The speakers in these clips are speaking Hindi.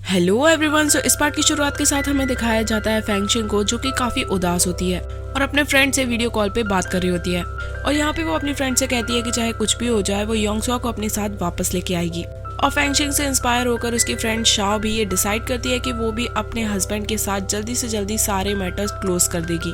Hello everyone. इस पार्ट की शुरुआत के साथ हमें दिखाया जाता है फैंगशिंग को, जो कि काफी उदास होती है और अपने फ्रेंड से वीडियो कॉल पे बात कर रही होती है। और यहाँ पे वो अपनी फ्रेंड से कहती है कि चाहे कुछ भी हो जाए वो योंगसो को अपने साथ वापस लेके आएगी। और फैंगशिंग से इंस्पायर होकर उसकी फ्रेंड शाओ भी ये डिसाइड करती है कि वो भी अपने हस्बैंड के साथ जल्दी से जल्दी सारे मैटर्स क्लोज कर देगी।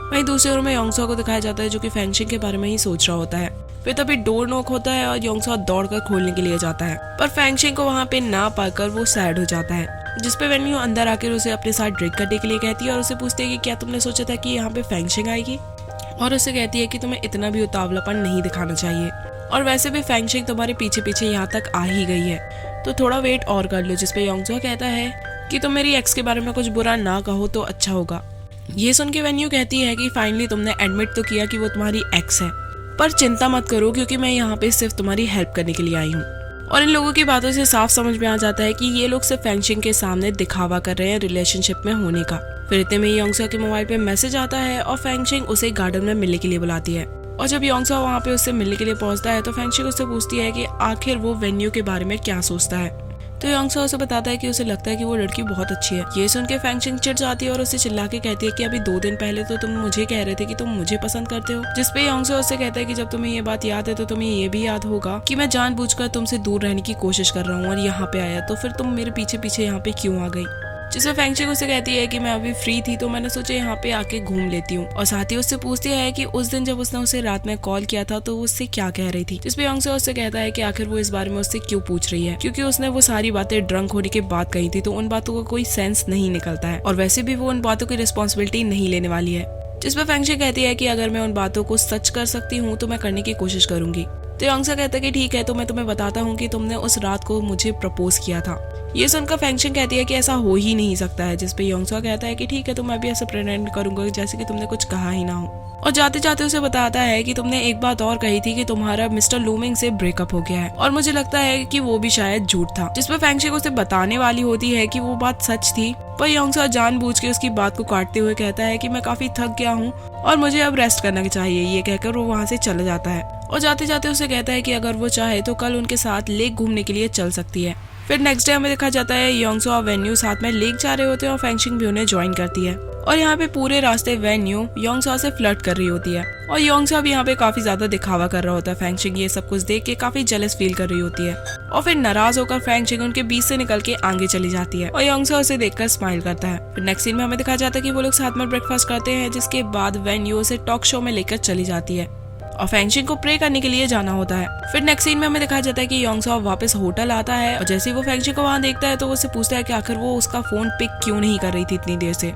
वहीं दूसरे ओर में योंगसो को दिखाया जाता है जो कि फैंगशिंग के बारे में ही सोच रहा होता है। फिर तभी डोर नॉक होता है और योंगसो दौड़कर खोलने के लिए जाता है, पर फैंगशिंग को वहाँ पे ना पाकर वो सैड हो जाता है। जिसपे वेन्यू अंदर आकर उसे अपने साथ ड्रिंक करने के लिए कहती है और उसे पूछती है कि क्या तुमने सोचा था कि यहाँ पे फैंगशिंग आएगी। और उसे कहती है कि तुम्हें इतना भी उतावलापन नहीं दिखाना चाहिए, और वैसे भी फैंगशिंग तुम्हारे पीछे पीछे यहाँ तक आ ही गई है, तो थोड़ा वेट और कर लो। जिसपे योंगसो कहता है कि तुम मेरी एक्स के बारे में कुछ बुरा ना कहो तो अच्छा होगा। ये सुन के वेन्यू कहती है कि फाइनली तुमने एडमिट तो किया कि वो तुम्हारी एक्स है, पर चिंता मत करो क्योंकि मैं यहाँ पे सिर्फ तुम्हारी हेल्प करने के लिए आई हूँ। और इन लोगों की बातों से साफ समझ में आ जाता है कि ये लोग सिर्फ फैंगशिंग के सामने दिखावा कर रहे हैं रिलेशनशिप में होने का। फिर इतने में योंगसो के मोबाइल पे मैसेज आता है और फैंगशिंग उसे गार्डन में मिलने के लिए बुलाती है। और जब योंगसो वहाँ पे उससे मिलने के लिए पहुंचता है तो फैंगशिंग उससे पूछती है कि आखिर वो वेन्यू के बारे में क्या सोचता है। तो योंगसो उसे बताता है कि उसे लगता है कि वो लड़की बहुत अच्छी है। ये सुन के फैंगशिंग चिढ़ जाती है और उसे चिल्ला के कहती है कि अभी 2 दिन पहले तो तुम मुझे कह रहे थे कि तुम मुझे पसंद करते हो। जिसपे योंगसो उससे कहता है कि जब तुम्हें ये बात याद है तो तुम्हें ये भी याद होगा कि मैं जानबूझकर तुमसे दूर रहने की कोशिश कर रहा हूँ और यहाँ पे आया, तो फिर तुम मेरे पीछे पीछे यहाँ पे क्यों आ गई। जिसमें फैंगशिंग उसे कहती है कि मैं अभी फ्री थी तो मैंने सोचा यहाँ पे आके घूम लेती हूँ। और साथ ही उससे पूछती है कि उस दिन जब उसने उसे रात में कॉल किया था तो वो उससे क्या कह रही थी। जिसपे योंगसो उससे कहता है कि आखिर वो इस बारे में उससे क्यों पूछ रही है, क्योंकि उसने वो सारी बातें ड्रंक होने के बाद कही थी, तो उन बातों का कोई सेंस नहीं निकलता है और वैसे भी वो उन बातों की रिस्पॉन्सिबिलिटी नहीं लेने वाली है। जिसपे फैंगशिंग कहती है कि अगर मैं उन बातों को सच कर सकती हूँ तो मैं करने की कोशिश करूंगी। तो योंगसो कहता है कि ठीक है, तो मैं तुम्हें बताता हूँ कि तुमने उस रात को मुझे प्रपोज किया था। ये सुनकर फैंगशिंग कहती है कि ऐसा हो ही नहीं सकता है। जिसपे योंगसो कहता है कि ठीक है, तो मैं भी ऐसा प्रेटेंड करूंगा जैसे कि तुमने कुछ कहा ही ना हो। और जाते जाते उसे बताता है कि तुमने एक बात और कही थी कि तुम्हारा मिस्टर लूमिंग से ब्रेकअप हो गया है, और मुझे लगता है कि वो भी शायद झूठ था। जिसपे फैंगशिंग उसे बताने वाली होती है कि वो बात सच थी, पर योंगसो जानबूझ के उसकी बात को काटते हुए कहता है कि मैं काफी थक गया हूँ और मुझे अब रेस्ट करना चाहिए। ये कहकर वो वहाँ से चला जाता है और जाते जाते उसे कहता है कि अगर वो चाहे तो कल उनके साथ लेक घूमने के लिए चल सकती है। फिर नेक्स्ट डे हमें देखा जाता है योंगसो और वेन्यू साथ में लेक जा रहे होते हैं और फैंगशिंग भी उन्हें ज्वाइन करती है। और यहाँ पे पूरे रास्ते वेन्यू योंगसो से फ्लर्ट कर रही होती है और योंगसो भी यहाँ पे काफी ज्यादा दिखावा कर रहा होता है। फैंगशिंग ये सब कुछ देख के काफी जेलस फील कर रही होती है और फिर नाराज होकर फैंगशिंग उनके बीच से निकल के आगे चली जाती है और योंगसो उसे देखकर स्माइल करता है। फिर नेक्स्ट सीन में हमें दिखाया जाता है कि वो लोग साथ में ब्रेकफास्ट करते हैं, जिसके बाद वेन्यू उसे टॉक शो में लेकर चली जाती है और फैंगशिंग को प्रे करने के लिए जाना होता है। फिर नेक्स्ट सीन में हमें दिखाया जाता है कि योंगसो वापस होटल आता है और जैसे ही वो फैंगशिंग को वहाँ देखता है तो वो उससे पूछता है कि आखिर वो उसका फोन पिक क्यों नहीं कर रही थी इतनी देर से।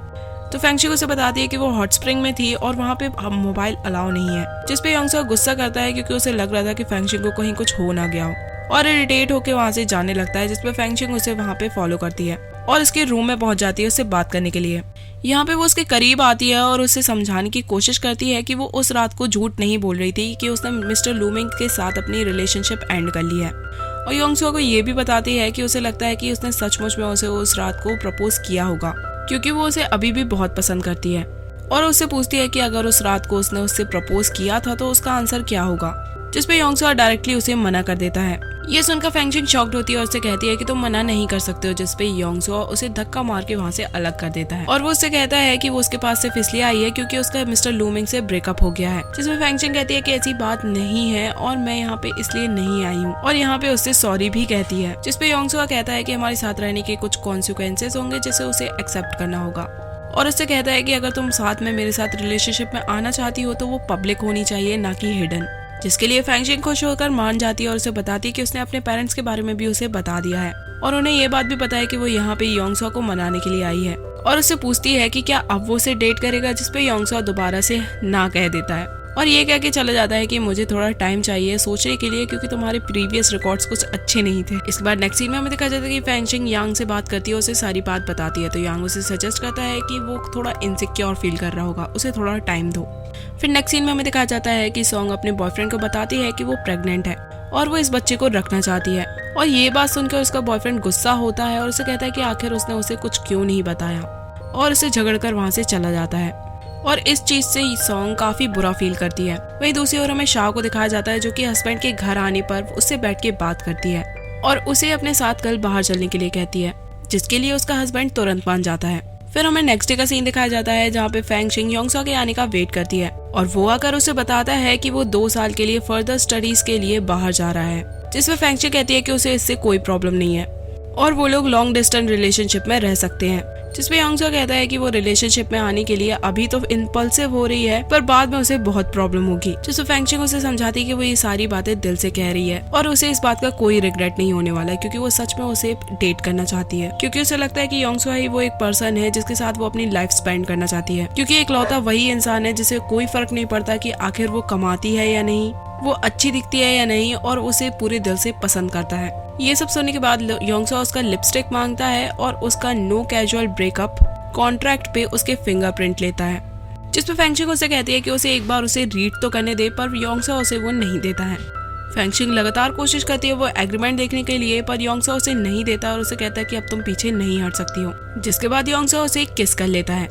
तो फैंगशिंग उसे बताती है कि वो हॉट स्प्रिंग में थी और वहाँ पे मोबाइल अलाउ नहीं है। जिसपे योंगसो गुस्सा करता है क्योंकि उसे लग रहा था कि फैंगशिंग को कहीं कुछ हो ना गया हो और इरिटेट होकर वहाँ से जाने लगता है। जिसपे फैंगशिंग उसे वहाँ पे फॉलो करती है और उसके रूम में पहुंच जाती है उससे बात करने के लिए। यहाँ पे वो उसके करीब आती है और उसे समझाने की कोशिश करती है कि वो उस रात को झूठ नहीं बोल रही थी कि उसने मिस्टर लूमिंग के साथ अपनी रिलेशनशिप एंड कर ली है। और योंगसो को ये भी बताती है कि उसे लगता है कि उसने सचमुच में उसे उस रात को प्रपोज किया होगा, क्योंकि वो उसे अभी भी बहुत पसंद करती है। और उससे पूछती है कि अगर उस रात को उसने उससे प्रपोज किया था तो उसका आंसर क्या होगा। जिसपे योंगसो डायरेक्टली उसे मना कर देता है। ये सुनकर फैंगशिंग शॉक्ड होती है और उससे कहती है कि तुम मना नहीं कर सकते हो। जिसपे योंगसो उसे धक्का मार के वहाँ से अलग कर देता है और वो उससे कहता है कि वो उसके पास सिर्फ इसलिए आई है क्योंकि उसका मिस्टर लूमिंग से ब्रेकअप हो गया है। जिसमें फैंगशिंग कहती है कि ऐसी बात नहीं है और मैं यहाँ पे इसलिए नहीं आई हूँ, और यहाँ पे उससे सॉरी भी कहती है। जिसपे योंगसो कहता है कि हमारे साथ रहने के कुछ कॉन्सिक्वेंसेस होंगे जिसे उसे एक्सेप्ट करना होगा, और उससे कहता है कि अगर तुम साथ में मेरे साथ रिलेशनशिप में आना चाहती हो तो वो पब्लिक होनी चाहिए, ना कि हिडन। जिसके लिए फैंगशिंग खुश होकर मान जाती है और उसे बताती है कि उसने अपने पेरेंट्स के बारे में भी उसे बता दिया है और उन्हें ये बात भी पता है कि वो यहाँ पे योंगसो को मनाने के लिए आई है। और उससे पूछती है कि क्या अब वो उसे डेट करेगा। जिसपे योंगसो दोबारा से ना कह देता है और ये कह के चला जाता है कि मुझे थोड़ा टाइम चाहिए सोचने के लिए क्योंकि तुम्हारे प्रीवियस रिकॉर्ड्स कुछ अच्छे नहीं थे। इसके बाद नेक्स्ट सीन में हमें दिखा जाता है कि फैंगशिंग यांग से बात करती है, उसे सारी बात बताती है। तो यांग उसे सजेस्ट करता है कि वो थोड़ा इनसिक्योर फील कर रहा होगा, उसे थोड़ा टाइम दो। फिर नेक्स्ट सीन में हमें दिखाया जाता है कि सॉन्ग अपने बॉयफ्रेंड को बताती है कि वो प्रेग्नेंट है और वो इस बच्चे को रखना चाहती है। और ये बात सुनकर उसका बॉयफ्रेंड गुस्सा होता है और उसे कहता है कि आखिर उसने उसे कुछ क्यों नहीं बताया, और उसे झगड़कर वहाँ से चला जाता है। और इस चीज से सॉन्ग काफी बुरा फील करती है। वहीं दूसरी ओर हमें शाओ को दिखाया जाता है जो कि हस्बैंड के घर आने पर उससे बैठ के बात करती है और उसे अपने साथ कल बाहर चलने के लिए कहती है। जिसके लिए उसका हस्बैंड तुरंत मान जाता है। फिर हमें नेक्स्ट डे का सीन दिखाया जाता है जहाँ पे फैंगशिंग योंगसो के आने का वेट करती है और वो आकर उसे बताता है कि वो 2 साल के लिए फर्दर स्टडीज के लिए बाहर जा रहा है, जिसमें फैंगशिंग कहती है कि उसे इससे कोई प्रॉब्लम नहीं है और वो लोग लॉन्ग डिस्टेंस रिलेशनशिप में रह सकते हैं। जिसमें योंगसो कहता है कि वो रिलेशनशिप में आने के लिए अभी तो इम्पल्सिव हो रही है पर बाद में उसे बहुत प्रॉब्लम होगी। जिसमें फैंगशिंग उसे समझाती है कि वो ये सारी बातें दिल से कह रही है और उसे इस बात का कोई रिग्रेट नहीं होने वाला है क्योंकि वो सच में उसे डेट करना चाहती है, क्योंकि उसे लगता है कि योंगसो ही वो एक पर्सन है जिसके साथ वो अपनी लाइफ स्पेंड करना चाहती है, क्योंकि इकलौता वही इंसान है जिसे कोई फर्क नहीं पड़ता कि आखिर वो कमाती है या नहीं, वो अच्छी दिखती है या नहीं और उसे पूरे दिल से पसंद करता है। ये सब सुनने के बाद योंगसो उसका लिपस्टिक मांगता है और उसका नो कैजुअल ब्रेकअप कॉन्ट्रैक्ट पे उसके फिंगरप्रिंट लेता है, जिसपे फैंगशिंग उसे कहती है कि उसे एक बार उसे रीड तो करने दे, पर योंगसो उसे वो नहीं देता है। फैंगशिंग लगातार कोशिश करती है वो एग्रीमेंट देखने के लिए, पर योंगसो उसे नहीं देता और उसे कहता है कि अब तुम पीछे नहीं हट सकती हो, जिसके बाद योंगसो उसे किस कर लेता है।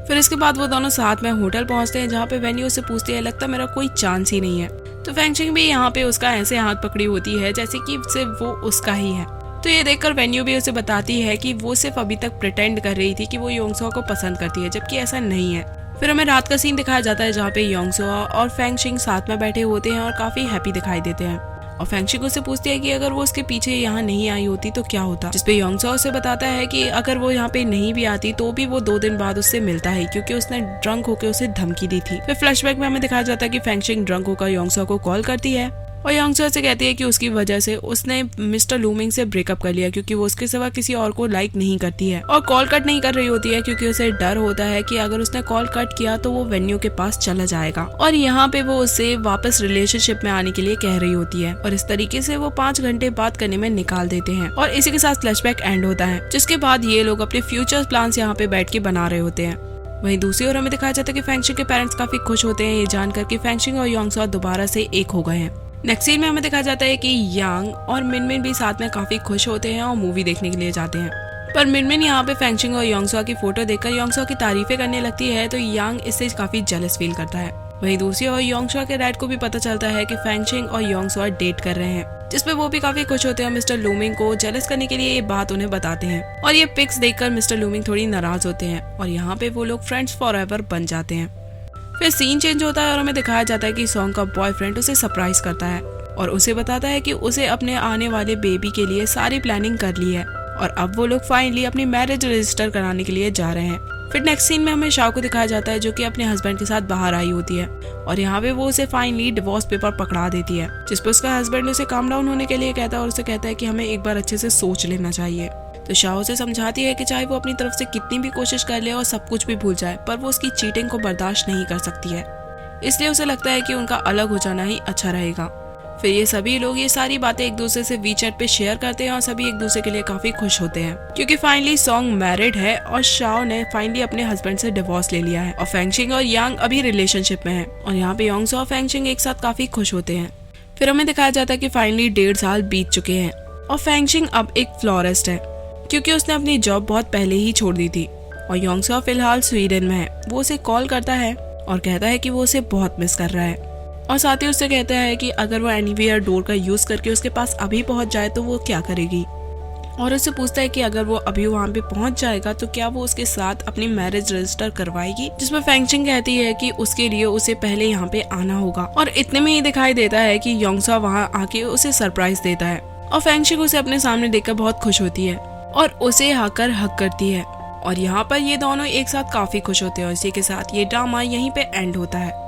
फिर इसके बाद वो दोनों साथ में होटल पहुंचते हैं जहाँ पे वेन्यू उसे पूछती है लगता मेरा कोई चांस ही नहीं है, तो फैंगशिंग भी यहाँ पे उसका ऐसे हाथ पकड़ी होती है जैसे कि सिर्फ वो उसका ही है। तो ये देखकर वेन्यू भी उसे बताती है कि वो सिर्फ अभी तक प्रिटेंड कर रही थी कि वो योंगसो को पसंद करती है, जबकि ऐसा नहीं है। फिर हमें रात का सीन दिखाया जाता है जहाँ पे योंगसो और फैंगशिंग साथ में बैठे होते हैं और काफी हैप्पी दिखाई देते हैं और फैंगशिंग उससे पूछती है कि अगर वो उसके पीछे यहाँ नहीं आई होती तो क्या होता, जिसपे योंगसो उसे बताता है कि अगर वो यहाँ पे नहीं भी आती तो भी वो 2 दिन बाद उससे मिलता है क्योंकि उसने ड्रंक होकर उसे धमकी दी थी। फिर फ्लैशबैक में हमें दिखाया जाता है कि फैंगशिंग ड्रंक होकर योंगसो को कॉल करती है और योंगसो से कहती है कि उसकी वजह से उसने मिस्टर लूमिंग से ब्रेकअप कर लिया क्योंकि वो उसके सिवा किसी और को लाइक नहीं करती है और कॉल कट नहीं कर रही होती है क्योंकि उसे डर होता है कि अगर उसने कॉल कट किया तो वो वेन्यू के पास चला जाएगा और यहाँ पे वो उसे वापस रिलेशनशिप में आने के लिए कह रही होती है और इस तरीके से वो 5 घंटे बात करने में निकाल देते हैं और इसी के साथ फ्लैशबैक एंड होता है, जिसके बाद ये लोग अपने फ्यूचर प्लान्स यहाँ पे बैठ के बना रहे होते हैं। वहीं दूसरी ओर हमें दिखाया जाता है कि फैंगशिंग के पेरेंट्स काफी खुश होते हैं ये जानकर कि फैंगशिंग और योंगसो दोबारा से एक हो गए हैं। नेक्स्ट सीन में हमें दिखाया जाता है कि यांग और मिनमिन भी साथ में काफी खुश होते हैं और मूवी देखने के लिए जाते हैं, पर मिनमिन यहाँ पे फैंगशिंग और योंगसो की फोटो देखकर योंगसो की तारीफें करने लगती है तो यांग इससे काफी जेलस फील करता है। वहीं दूसरी ओर योंगसो के डैड को भी पता चलता है कि फैंगशिंग और योंगसो डेट कर रहे हैं, जिसपे वो भी काफी खुश होते हैं। मिस्टर लूमिंग को जेलस करने के लिए ये बात उन्हें बताते हैं और ये पिक्स देखकर मिस्टर लूमिंग थोड़ी नाराज होते हैं और यहाँ पे वो लोग फ्रेंड्स फॉरएवर बन जाते हैं। फिर सीन चेंज होता है और हमें दिखाया जाता है कि सॉन्ग का बॉयफ्रेंड उसे सरप्राइज करता है और उसे बताता है कि उसे अपने आने वाले बेबी के लिए सारी प्लानिंग कर ली है और अब वो लोग फाइनली अपनी मैरिज रजिस्टर कराने के लिए जा रहे हैं। फिर नेक्स्ट सीन में हमें शाओ को दिखाया जाता है जो कि अपने हस्बैंड के साथ बाहर आई होती है और यहाँ पे वो उसे फाइनली डिवोर्स पेपर पकड़ा देती है, जिसपे उसका हस्बैंड उसे काम डाउन होने के लिए कहता है और उसे कहता है कि हमें एक बार अच्छे से सोच लेना चाहिए। तो शाओ से समझाती है कि चाहे वो अपनी तरफ से कितनी भी कोशिश कर ले और सब कुछ भी भूल जाए पर वो उसकी चीटिंग को बर्दाश्त नहीं कर सकती है, इसलिए उसे लगता है कि उनका अलग हो जाना ही अच्छा रहेगा। फिर ये सभी लोग ये सारी बातें एक दूसरे से वीचैट पे शेयर करते हैं और सभी एक दूसरे के लिए काफी खुश होते हैं क्योंकि फाइनली सॉन्ग मैरिड है और शाओ ने फाइनली अपने हस्बैंड से डिवोर्स ले लिया है और फैंगशिंग और यांग अभी रिलेशनशिप में है और यहाँ पे योंगसो और फैंगशिंग एक साथ काफी खुश होते हैं। फिर हमें दिखाया जाता है कि फाइनली 1.5 साल बीत चुके हैं और फैंगशिंग अब एक फ्लोरिस्ट है क्योंकि उसने अपनी जॉब बहुत पहले ही छोड़ दी थी और योंगसो फिलहाल स्वीडन में है। वो उसे कॉल करता है और कहता है कि वो उसे बहुत मिस कर रहा है और साथ ही उससे कहता है कि अगर वो एनीवेयर डोर का यूज करके उसके पास अभी पहुंच जाए तो वो क्या करेगी और उससे पूछता है कि अगर वो अभी वहां पे पहुंच जाएगा तो क्या वो उसके साथ अपनी मैरिज रजिस्टर करवाएगी, जिसमें फैंगशिंग कहती है कि उसके लिए उसे पहले यहाँ पे आना होगा और इतने में ही दिखाई देता है कि योंगसो वहां आके उसे सरप्राइज देता है और फैंगशिंग उसे अपने सामने देखकर बहुत खुश होती है और उसे आकर हक करती है और यहाँ पर ये दोनों एक साथ काफी खुश होते हैं और इसी के साथ ये ड्रामा यहीं पे एंड होता है।